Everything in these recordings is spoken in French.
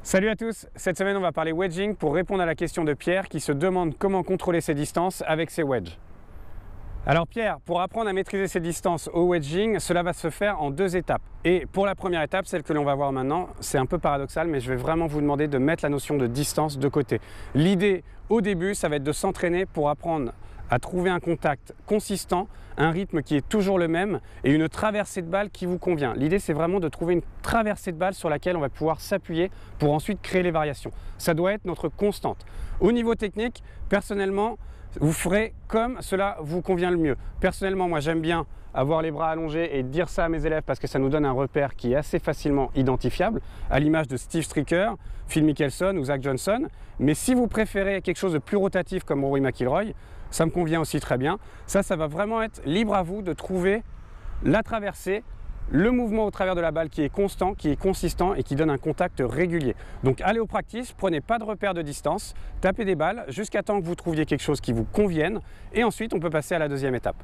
Salut à tous, cette semaine on va parler wedging pour répondre à la question de Pierre qui se demande comment contrôler ses distances avec ses wedges. Alors Pierre, pour apprendre à maîtriser ses distances au wedging, cela va se faire en deux étapes. Et pour la première étape, celle que l'on va voir maintenant, c'est un peu paradoxal, mais je vais vraiment vous demander de mettre la notion de distance de côté. L'idée au début, ça va être de s'entraîner pour apprendre à trouver un contact consistant, un rythme qui est toujours le même et une traversée de balle qui vous convient. L'idée, c'est vraiment de trouver une traversée de balle sur laquelle on va pouvoir s'appuyer pour ensuite créer les variations. Ça doit être notre constante. Au niveau technique, personnellement, vous ferez comme cela vous convient le mieux. Personnellement, moi j'aime bien avoir les bras allongés et dire ça à mes élèves parce que ça nous donne un repère qui est assez facilement identifiable, à l'image de Steve Stricker, Phil Mickelson ou Zach Johnson. Mais si vous préférez quelque chose de plus rotatif comme Rory McIlroy, ça me convient aussi très bien. Ça va vraiment être libre à vous de trouver la traversée, le mouvement au travers de la balle qui est constant, qui est consistant et qui donne un contact régulier. Donc allez au practice, prenez pas de repère de distance, tapez des balles jusqu'à temps que vous trouviez quelque chose qui vous convienne et ensuite on peut passer à la deuxième étape.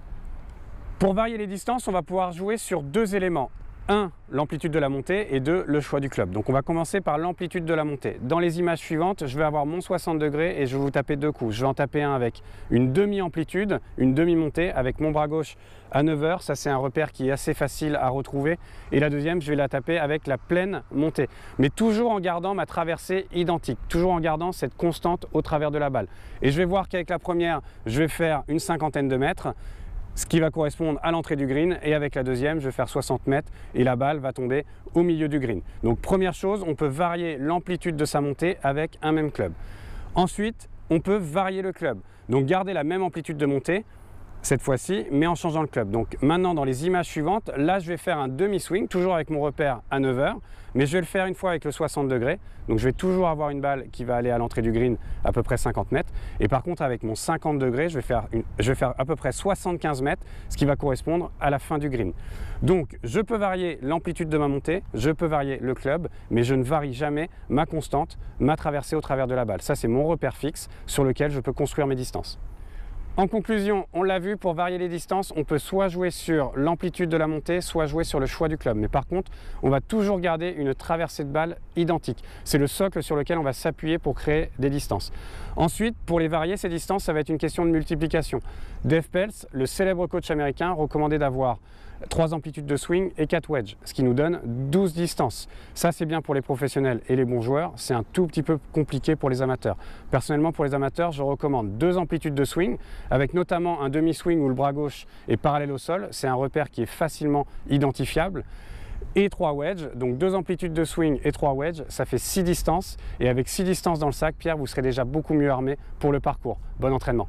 Pour varier les distances, on va pouvoir jouer sur deux éléments. 1, l'amplitude de la montée et 2, le choix du club. Donc on va commencer par l'amplitude de la montée. Dans les images suivantes, je vais avoir mon 60 degrés et je vais vous taper deux coups. Je vais en taper un avec une demi-amplitude, une demi-montée avec mon bras gauche à 9 heures. Ça c'est un repère qui est assez facile à retrouver. Et la deuxième, je vais la taper avec la pleine montée. Mais toujours en gardant ma traversée identique, toujours en gardant cette constante au travers de la balle. Et je vais voir qu'avec la première, je vais faire une cinquantaine de mètres, ce qui va correspondre à l'entrée du green, et avec la deuxième je vais faire 60 mètres et la balle va tomber au milieu du green. Donc première chose, on peut varier l'amplitude de sa montée avec un même club. Ensuite on peut varier le club, donc garder la même amplitude de montée cette fois-ci, mais en changeant le club. Donc maintenant dans les images suivantes, là je vais faire un demi-swing, toujours avec mon repère à 9 heures, mais je vais le faire une fois avec le 60 degrés. Donc je vais toujours avoir une balle qui va aller à l'entrée du green à peu près 50 mètres. Et par contre avec mon 50 degrés, je vais faire à peu près 75 mètres, ce qui va correspondre à la fin du green. Donc je peux varier l'amplitude de ma montée, je peux varier le club, mais je ne varie jamais ma constante, ma traversée au travers de la balle. Ça c'est mon repère fixe sur lequel je peux construire mes distances. En conclusion, on l'a vu, pour varier les distances, on peut soit jouer sur l'amplitude de la montée, soit jouer sur le choix du club. Mais par contre, on va toujours garder une traversée de balle identique. C'est le socle sur lequel on va s'appuyer pour créer des distances. Ensuite, pour les varier, ces distances, ça va être une question de multiplication. Dave Pelz, le célèbre coach américain, recommandait d'avoir 3 amplitudes de swing et 4 wedges, ce qui nous donne 12 distances. Ça, c'est bien pour les professionnels et les bons joueurs. C'est un tout petit peu compliqué pour les amateurs. Personnellement, pour les amateurs, je recommande 2 amplitudes de swing, avec notamment un demi-swing où le bras gauche est parallèle au sol. C'est un repère qui est facilement identifiable. Et 3 wedges, donc 2 amplitudes de swing et 3 wedges, ça fait 6 distances. Et avec 6 distances dans le sac, Pierre, vous serez déjà beaucoup mieux armé pour le parcours. Bon entraînement.